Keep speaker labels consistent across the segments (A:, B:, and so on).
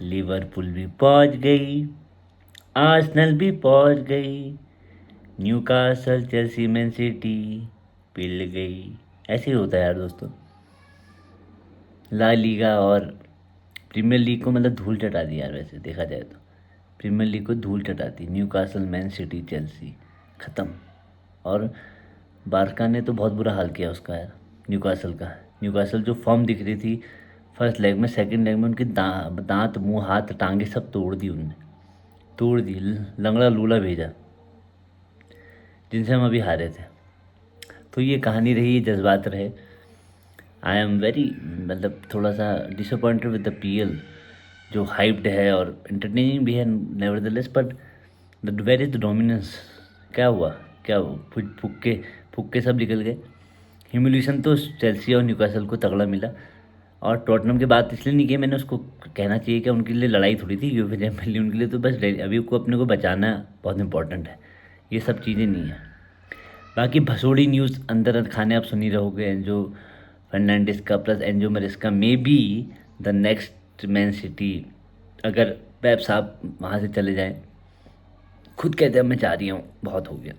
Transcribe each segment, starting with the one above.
A: Liverpool भी पहुंच गई, आर्सेनल भी पहुंच गई, न्यूकासल चेल्सी मैन सिटी पिल गई। ऐसे ही होता है यार दोस्तों। ला लीगा और प्रीमियर लीग को मतलब धूल चटा दी यार, वैसे देखा जाए तो प्रीमियर लीग को धूल चटाती। न्यूकासल मैन सिटी चेल्सी ख़त्म। और बारका ने तो बहुत बुरा हाल किया उसका यार, न्यूकासल का। न्यूकासल जो फॉर्म दिख रही थी फर्स्ट लेग में, सेकंड लेग में उनकी दांत मुंह हाथ टांगे सब तोड़ दी उनने, तोड़ दी, लंगड़ा लूला भेजा, जिनसे हम अभी हारे थे। तो ये कहानी रही, ये जज्बात रहे। आई एम वेरी मतलब थोड़ा सा डिसअपॉइंटेड विद द पीएल, जो हाइप्ड है और एंटरटेनिंग भी है nevertheless, but where is the dominance. क्या हुआ, क्या हुआ? फुक्के सब निकल गए। ह्यूमिलेशन तो चेल्सी और न्यूकासल को तगड़ा मिला। और टॉटनम की बात इसलिए नहीं की, मैंने उसको कहना चाहिए कि उनके लिए लड़ाई थोड़ी थी यूएफए चैंपियंस लीग, उनके लिए तो बस अभी को अपने को बचाना बहुत इंपॉर्टेंट है, ये सब चीज़ें नहीं है। बाकी भसोड़ी न्यूज़ अंदर खाने आप सुन ही रहोगे, एंजो फर्नांडिस का plus Enzo Mariska may be the next man city, अगर पेप साहब वहाँ से चले जाएं। खुद कहते हैं मैं चाह रही हूँ, बहुत हो गया।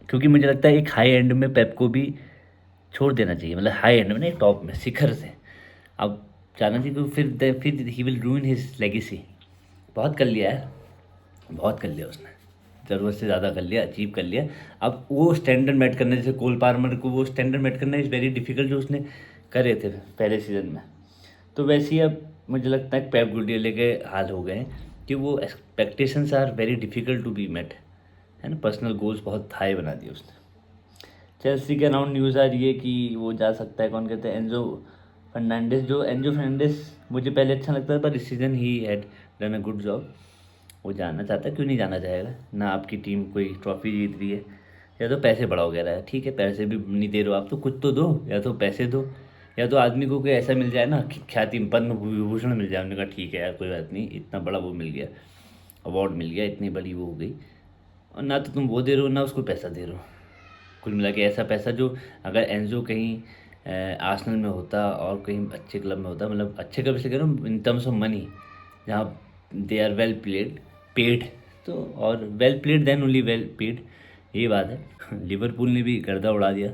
A: क्योंकि मुझे लगता है एक हाई एंड में पेप को भी छोड़ देना चाहिए, मतलब हाई एंड में नहीं, टॉप में शिखर से अब जाना चाहिए, क्योंकि फिर ही विल रूइन हिज लेगेसी। बहुत कर लिया है, बहुत कर लिया उसने, ज़रूरत से ज़्यादा कर लिया, अचीव कर लिया। अब वो स्टैंडर्ड मेट करना, जैसे कोल पार्मर को वो स्टैंडर्ड मेट करना इज़ वेरी डिफिकल्ट, जो उसने करे थे पहले सीज़न में। तो वैसे ही अब मुझे लगता है पेप गुर्डियोला के हाल हो गए हैं कि वो expectations are very difficult to be met, है ना। पर्सनल गोल्स बहुत हाई बना दिए उसने। चेल्सी के अराउंड न्यूज़ आ रही है कि वो जा सकता है, कौन कहते हैं, एंजो फर्नांडिस। जो एंजो फर्नांडिस मुझे पहले अच्छा लगता था, पर इस season he had done a good job. वो जाना चाहता है, क्यों नहीं जाना चाहेगा ना। आपकी टीम कोई ट्रॉफी जीत रही है, या तो पैसे बड़ा वगैरह है, ठीक है, पैसे भी नहीं दे रहे हो आप तो कुछ तो दो, या तो पैसे दो, या तो आदमी को कोई ऐसा मिल जाए ना ख्याति पद्म विभूषण मिल जाए। उन्होंने कहा ठीक है यार कोई बात नहीं, इतना बड़ा वो मिल गया, अवार्ड मिल गया, इतनी बड़ी वो हो गई, और ना तो तुम वो दे रहे हो ना उसको पैसा दे रहे हो। कुल मिला के ऐसा पैसा जो अगर एंजो कहीं आर्सेनल में होता और कहीं अच्छे क्लब में होता, मतलब अच्छे क्लब से कह रहा हूँ इन टर्म्स ऑफ मनी, जहाँ दे आर वेल पेड, तो और well played then only well paid, ये बात है। लिवरपूल ने भी गर्दा उड़ा दिया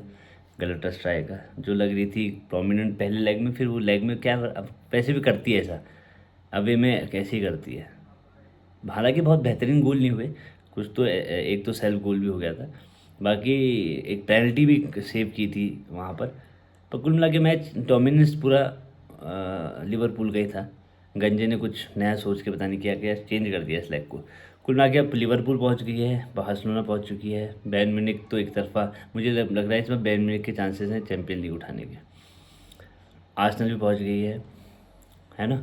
A: गलटासराय का, जो लग रही थी प्रोमिनेंट पहले लेग में, फिर वो लेग में क्या, अब वैसे भी करती है ऐसा, अवे में कैसे ही करती है। हालांकि बहुत बेहतरीन गोल नहीं हुए, कुछ तो एक तो सेल्फ गोल भी हो गया था, बाकी एक पेनल्टी भी सेव की थी वहाँ पर कुल मिला के मैच डोमिनेंस पूरा लिवरपूल का ही था। गंजे ने कुछ नया सोच के पता नहीं क्या क्या चेंज कर दिया इस लेग को। कुल मिला के अब लिवरपूल पहुँच गई है, बार्सिलोना पहुँच चुकी है, बैन म्यूनिख तो एक तरफा मुझे लग रहा है इसमें बैन म्यूनिख के चांसेस हैं चैंपियन लीग उठाने के। आर्सेनल भी पहुँच गई है ना।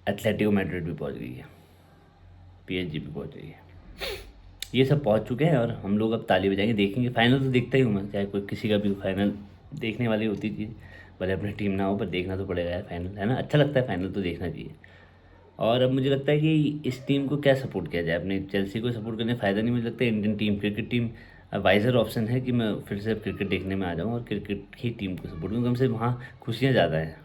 A: एथलेटिको मैड्रिड भी पहुँच गई है, पीएसजी भी पहुँच गई है। ये सब पहुंच चुके हैं और हम लोग अब ताली बजाएंगे, देखेंगे। फाइनल तो देखता ही हूँ मैं, चाहे कोई किसी का भी फाइनल देखने वाली होती चीज़, भले अपनी टीम ना हो पर देखना तो पड़ेगा यार फाइनल, है ना। अच्छा लगता है फाइनल तो देखना चाहिए। और अब मुझे लगता है कि इस टीम को क्या सपोर्ट किया जाए, अपनी चेल्सी को सपोर्ट करने फ़ायदा नहीं। मुझे लगता है Indian team, cricket team wiser option है कि मैं फिर से अब क्रिकेट देखने में आ जाऊँ और क्रिकेट ही टीम को सपोर्ट करूँ, कम से वहाँ खुशियाँ ज़्यादा हैं।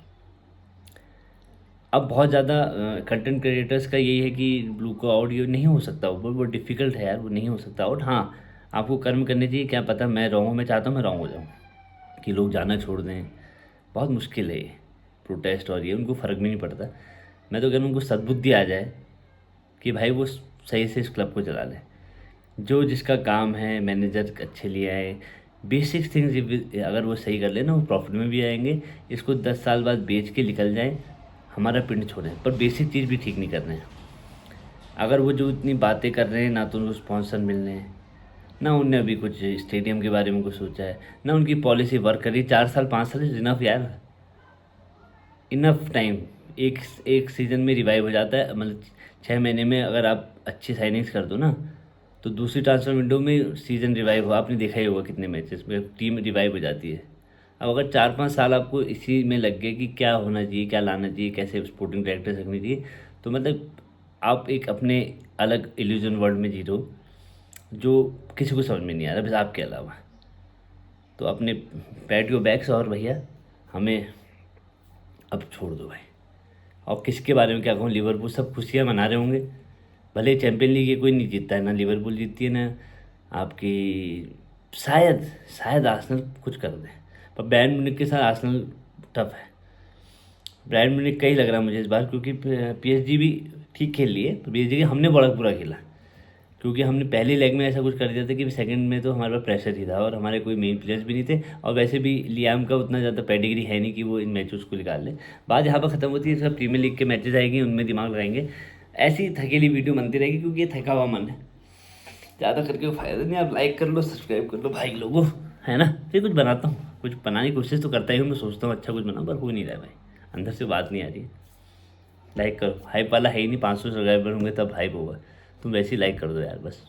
A: अब बहुत ज़्यादा कंटेंट क्रिएटर्स का यही है कि ब्लू को आउट ये नहीं हो सकता, वो डिफ़िकल्ट है यार, वो नहीं हो सकता आउट। हाँ, आपको कर्म करने चाहिए, क्या पता मैं रॉन्ग हूँ, मैं चाहता हूँ मैं रॉन्ग हो जाऊँ, कि लोग जाना छोड़ दें। बहुत मुश्किल है ये प्रोटेस्ट, और ये उनको फ़र्क भी नहीं पड़ता। मैं तो कह रहा हूँ उनको सद्बुद्धि आ जाए कि भाई वो सही से इस क्लब को चला लें। जो जिसका काम है, मैनेजर अच्छे लिए आए, बेसिक थिंग्स अगर वो सही कर ले ना, वो प्रॉफिट में भी आएंगे। इसको 10 साल बाद बेच के निकल जाएं, हमारा पिंड छोड़ें, पर बेसिक चीज़ भी ठीक नहीं कर रहे हैं। अगर वो जो इतनी बातें कर रहे हैं, ना तो उनको स्पॉन्सर मिल रहे हैं, ना उनने अभी कुछ स्टेडियम के बारे में कुछ सोचा है, ना उनकी पॉलिसी वर्क कर रही। 4 साल 5 साल इज इनफ यार, इनफ टाइम। एक एक सीज़न में रिवाइव हो जाता है, मतलब 6 महीने में अगर आप अच्छी साइनिंग्स कर दो ना, तो दूसरी ट्रांसफर विंडो में सीज़न रिवाइव हो। आपने देखा ही होगा कितने मैचेस में टीम रिवाइव हो जाती है। अब अगर 4 5 साल आपको इसी में लग गए कि क्या होना चाहिए, क्या लाना चाहिए, कैसे स्पोर्टिंग डायरेक्टर रखनी चाहिए, तो मतलब आप एक अपने अलग इल्यूजन वर्ल्ड में जी रहे हो, जो किसी को समझ में नहीं आ रहा बस आपके अलावा। तो अपने पैट योर बैग्स और भैया हमें अब छोड़ दो भाई, और किसके बारे में क्या कहूँ, लिवरपूल सब खुशियाँ मना रहे होंगे। भले चैंपियन लीग ये कोई नहीं जीतता है, ना लिवरपूल जीतती है ना आपकी, शायद शायद आर्सेनल कुछ कर दे, पर बायर्न म्यूनिख के साथ आर्सेनल टफ है। बायर्न म्यूनिख का ही लग रहा है मुझे इस बार, क्योंकि पीएसजी भी ठीक खेल रही है, पर पीएसजी के हमने बड़ा बुरा खेला, क्योंकि हमने पहले लेग में ऐसा कुछ कर दिया था कि सेकंड में तो हमारे पास प्रेशर ही था और हमारे कोई मेन प्लेयर्स भी नहीं थे, और वैसे भी लियाम का उतना ज़्यादा पेडिग्री है नहीं कि वो इन मैचेस को निकाल ले। बात यहाँ पर ख़त्म होती है, सब प्रीमियर लीग के मैचेस आएंगे, उनमें दिमाग लगाएंगे। ऐसी थकेली वीडियो बनती रहेगी, क्योंकि ये थका हुआ मन है, ज़्यादा करके फ़ायदा नहीं। आप लाइक कर लो, सब्सक्राइब कर लो भाई लोगों, है ना। फिर कुछ बनाता हूँ, कुछ बनाने की कोशिश तो करता ही हूँ, मैं सोचता हूँ अच्छा कुछ बनाऊँ, पर हो नहीं रहा है भाई, अंदर से बात नहीं आ रही है। लाइक करो, हाइप वाला है ही नहीं, 500 सब्सक्राइबर होंगे तब हाइप होगा, तुम वैसे ही लाइक कर दो यार बस।